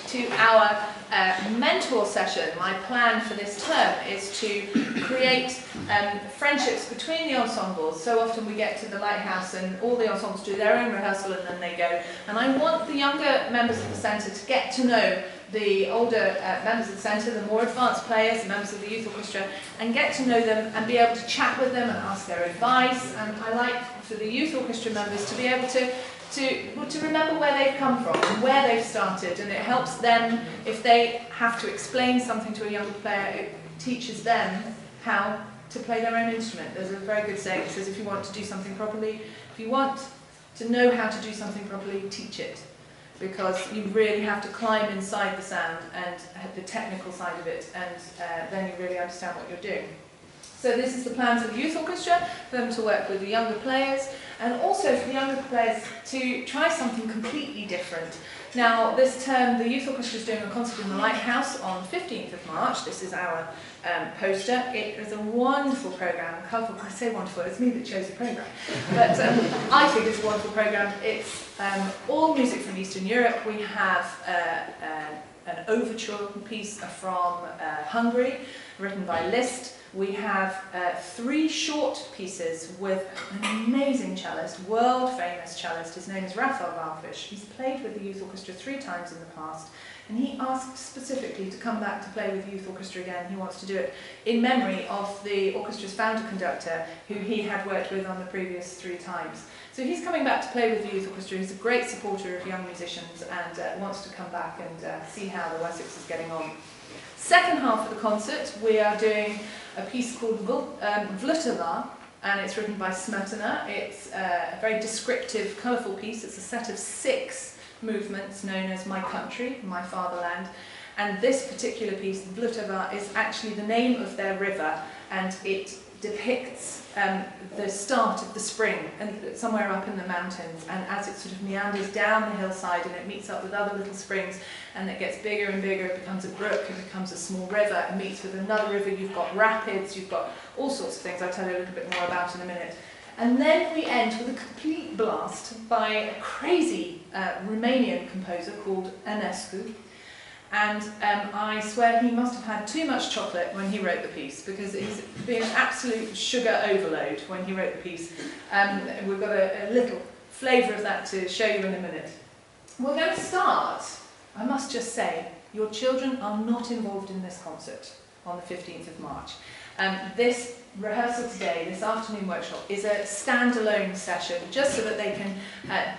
to our mentor session. My plan for this term is to create friendships between the ensembles. So often we get to the Lighthouse and all the ensembles do their own rehearsal and then they go. And I want the younger members of the centre to get to know the older members of the centre, the more advanced players, the members of the youth orchestra, and get to know them and be able to chat with them and ask their advice. And I like for the youth orchestra members to be able to remember where they've come from and where they've started, and it helps them if they have to explain something to a younger player. It teaches them how to play their own instrument. There's a very good saying that says if you want to do something properly, if you want to know how to do something properly, teach it, because you really have to climb inside the sound and the technical side of it, and then you really understand what you're doing. So this is the plan for the youth orchestra, for them to work with the younger players, and also for the younger players to try something completely different. Now, this term, the youth orchestra is doing a concert in the Lighthouse on 15th of March. This is our poster. It is a wonderful programme, colourful. I say wonderful, it's me that chose the programme. But I think it's a wonderful programme. It's all music from Eastern Europe. We have an overture piece from Hungary, written by Liszt. We have 3 short pieces with an amazing cellist, world-famous cellist. His name is Rhapsody. He's played with the youth orchestra 3 times in the past, and he asked specifically to come back to play with the youth orchestra again. He wants to do it in memory of the orchestra's founder conductor, who he had worked with on the previous 3 times. So he's coming back to play with the youth orchestra. He's a great supporter of young musicians and wants to come back and see how the Wessex is getting on. Second half of the concert, we are doing a piece called Vltava, and it's written by Smetana. It's a very descriptive, colourful piece. It's a set of 6 movements known as My Country, My Fatherland. And this particular piece, Vltava, is actually the name of their river, and it depicts the start of the spring and somewhere up in the mountains, and as it sort of meanders down the hillside and it meets up with other little springs and it gets bigger and bigger, it becomes a brook, it becomes a small river, it meets with another river, you've got rapids, you've got all sorts of things I'll tell you a little bit more about in a minute. And then we end with a complete blast by a crazy Romanian composer called Enescu. And I swear he must have had too much chocolate when he wrote the piece, because he's been an absolute sugar overload when he wrote the piece. We've got a little flavour of that to show you in a minute. We're going to start, I must just say, your children are not involved in this concert on the 15th of March. This rehearsal today, this afternoon workshop, is a standalone session, just so that they can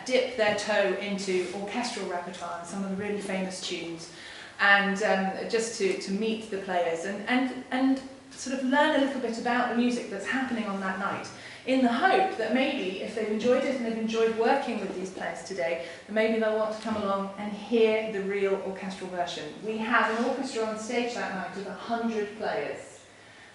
dip their toe into orchestral repertoire and some of the really famous tunes, and just to meet the players and sort of learn a little bit about the music that's happening on that night, in the hope that maybe if they've enjoyed it and they've enjoyed working with these players today, then maybe they'll want to come along and hear the real orchestral version. We have an orchestra on stage that night with 100 players.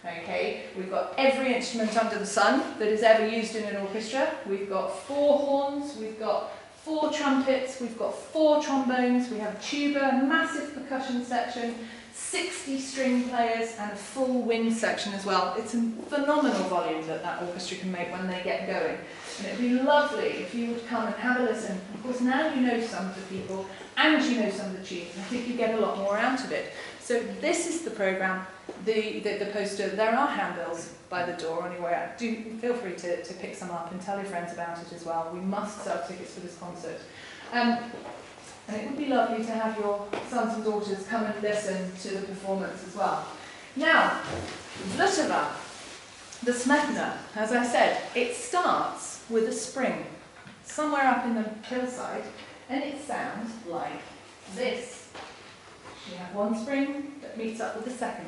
Okay, we've got every instrument under the sun that is ever used in an orchestra. We've got 4 horns, we've got 4 trumpets, we've got 4 trombones, we have a tuba, a massive percussion section, 60 string players, and a full wind section as well. It's a phenomenal volume that orchestra can make when they get going. And it'd be lovely if you would come and have a listen. Of course, now you know some of the people and you know some of the tunes. I think you get a lot more out of it. So this is the programme, the poster. There are handbills by the door on your way out. Do feel free to pick some up and tell your friends about it as well. We must sell tickets for this concert. And it would be lovely to have your sons and daughters come and listen to the performance as well. Now, Vltava, the Smetana, as I said, it starts with a spring somewhere up in the hillside, and it sounds like this. We have one spring that meets up with the second.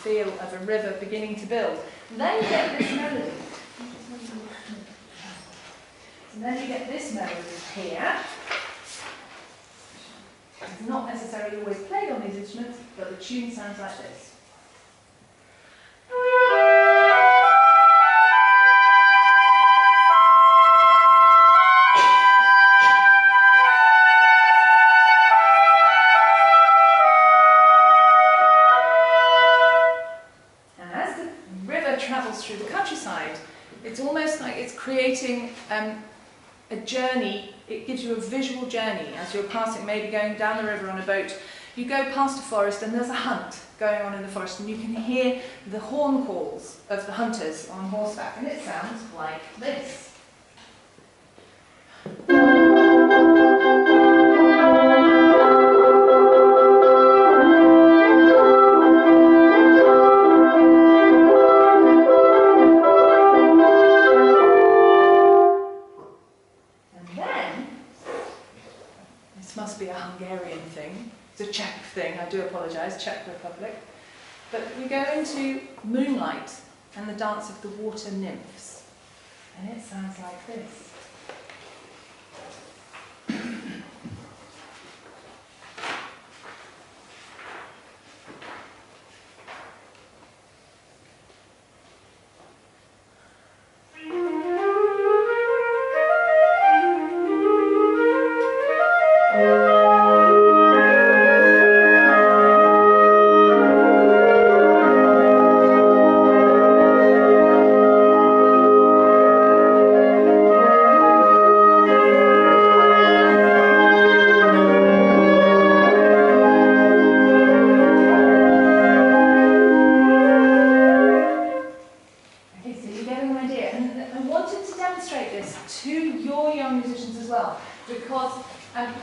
feel of a river beginning to build. And then you get this melody. And then you get this melody here. It's not necessarily always played on these instruments, but the tune sounds like this. And as the river travels through the countryside, it's almost like it's creating a journey. It gives you a visual journey as you're passing, maybe going down the river on a boat. You go past a forest and there's a hunt going on in the forest, and you can hear the horn calls of the hunters on horseback, and it sounds like this. Must be a Hungarian thing. It's a Czech thing, I do apologise, Czech Republic. But we go into Moonlight and the dance of the water nymphs. And it sounds like this.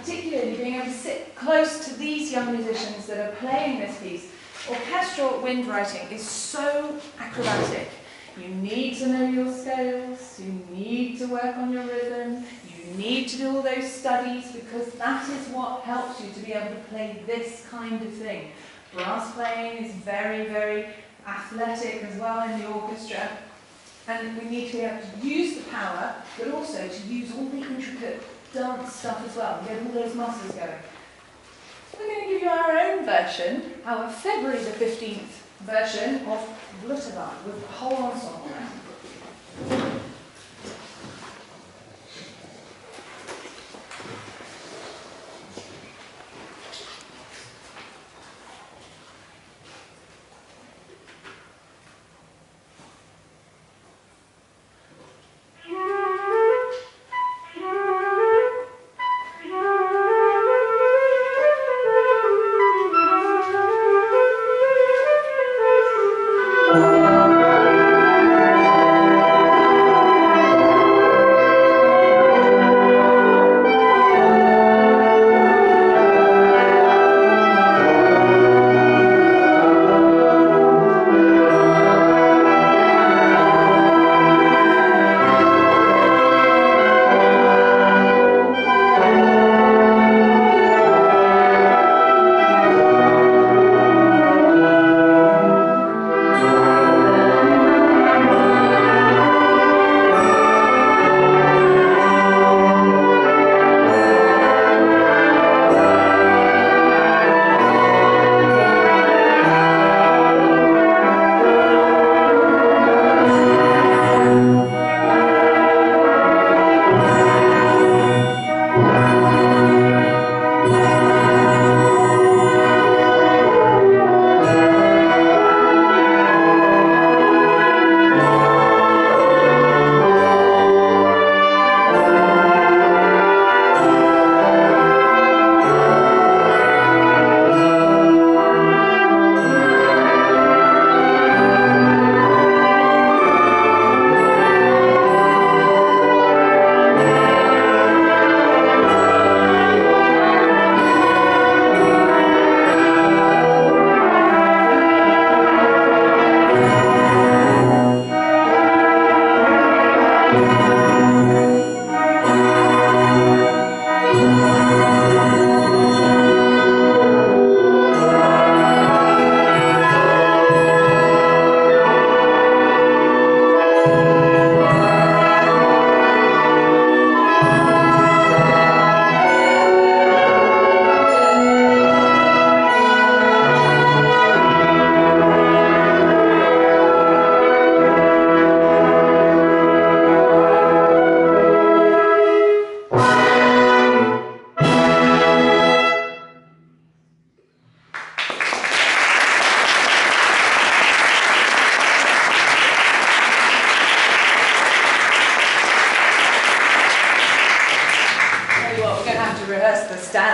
Particularly being able to sit close to these young musicians that are playing this piece. Orchestral wind writing is so acrobatic. You need to know your scales, you need to work on your rhythm, you need to do all those studies, because that is what helps you to be able to play this kind of thing. Brass playing is very, very athletic as well in the orchestra, and we need to be able to use the power, but also to use all the intricate dance stuff as well, and get all those muscles going. We're going to give you our own version, our February the 15th version of Blutterwald with the whole ensemble now.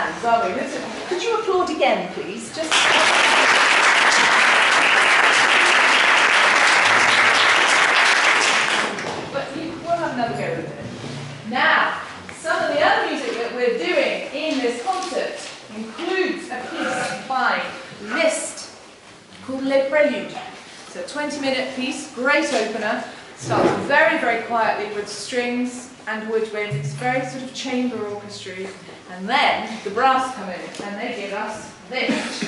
hands, are we? Could you applaud again, please? Just. But we'll have another go with it. Now, some of the other music that we're doing in this concert includes a piece by Liszt called Les Préludes. It's a 20-minute piece, great opener. Starts very, very quietly with strings and woodwind. It's very sort of chamber orchestra. And then the brass come in and they give us this. So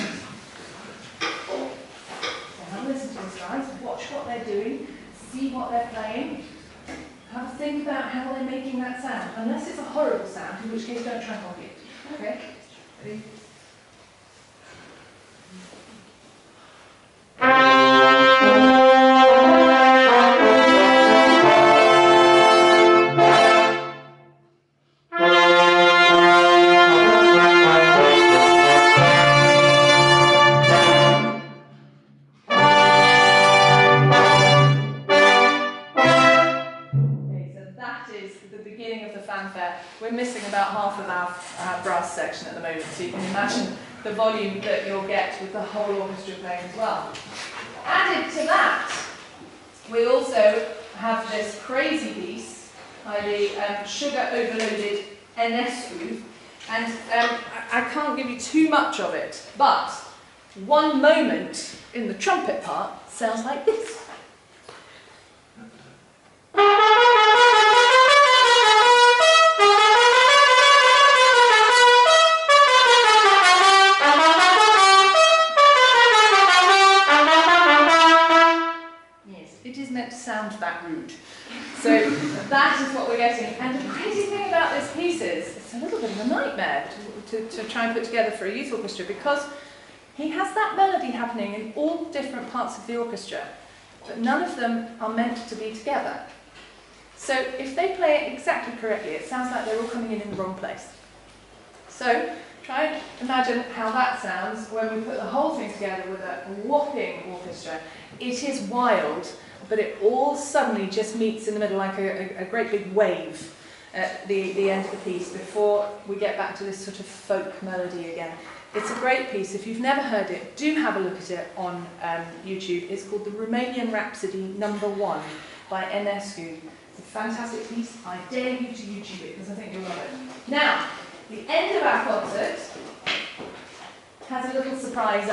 have a listen to this, guys. Watch what they're doing. See what they're playing. Have a think about how they're making that sound. Unless it's a horrible sound, in which case don't try and copy it. Okay? Ready? We're missing about half of our brass section at the moment, so you can imagine the volume that you'll get with the whole orchestra playing as well. Added to that, we also have this crazy piece by the sugar overloaded Enescu, and I can't give you too much of it, but one moment in the trumpet part sounds like this. Sound that rude. So that is what we're getting. And the crazy thing about this piece is, it's a little bit of a nightmare to try and put together for a youth orchestra, because he has that melody happening in all different parts of the orchestra, but none of them are meant to be together. So if they play it exactly correctly, it sounds like they're all coming in the wrong place. So try and imagine how that sounds when we put the whole thing together with a whopping orchestra. It is wild, but it all suddenly just meets in the middle like a great big wave at the end of the piece before we get back to this sort of folk melody again. It's a great piece. If you've never heard it, do have a look at it on YouTube. It's called the Romanian Rhapsody No. 1 by Enescu. It's a fantastic piece. I dare you to YouTube it because I think you'll love it. Now, the end of our concert has a little surprise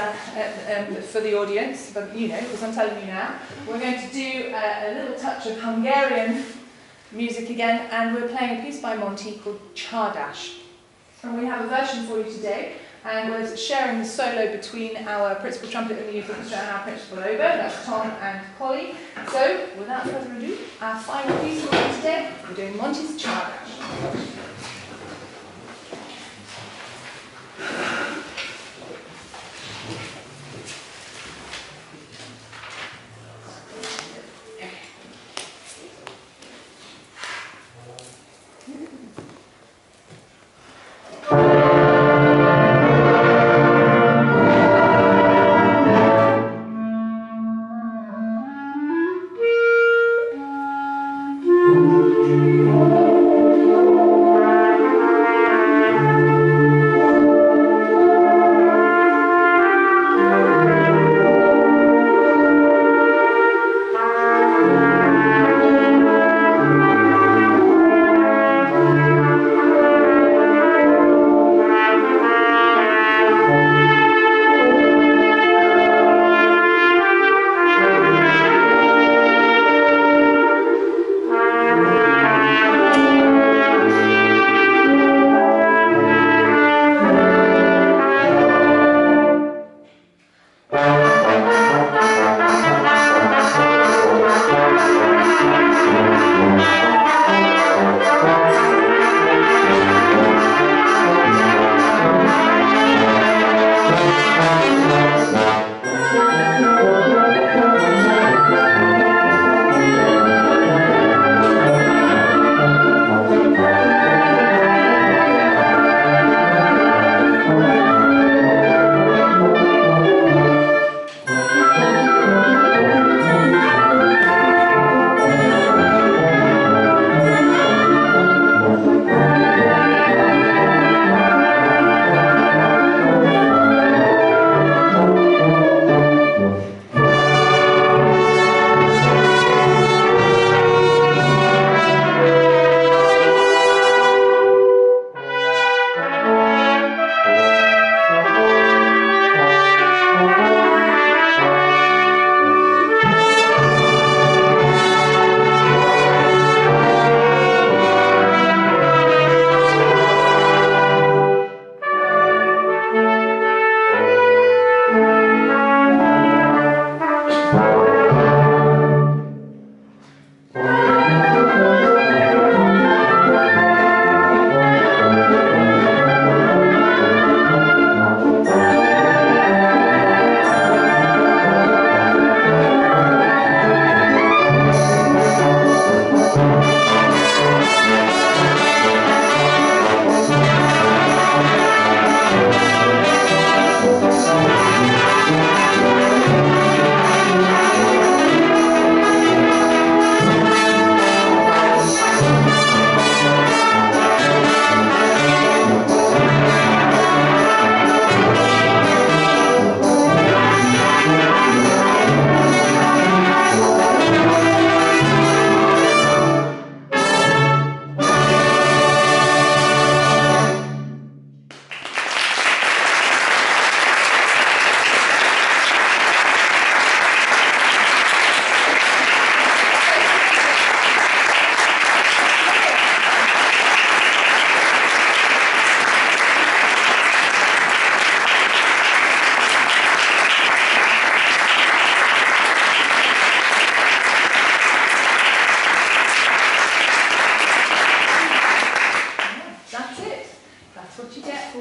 for the audience, but you know, because I'm telling you now. We're going to do a little touch of Hungarian music again, and we're playing a piece by Monty called Csárdás. And we have a version for you today, and we're sharing the solo between our principal trumpet in the youth orchestra and our principal oboe, that's Tom and Polly. So, without further ado, our final piece for you today, we're doing Monty's Csárdás.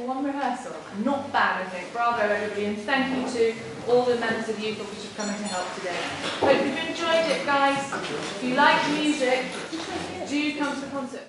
one rehearsal. Not bad, I think. Bravo, everybody, and thank you to all the members of the youth orchestra for coming to help today. Hope you've enjoyed it, guys. If you like music, do come to the concert.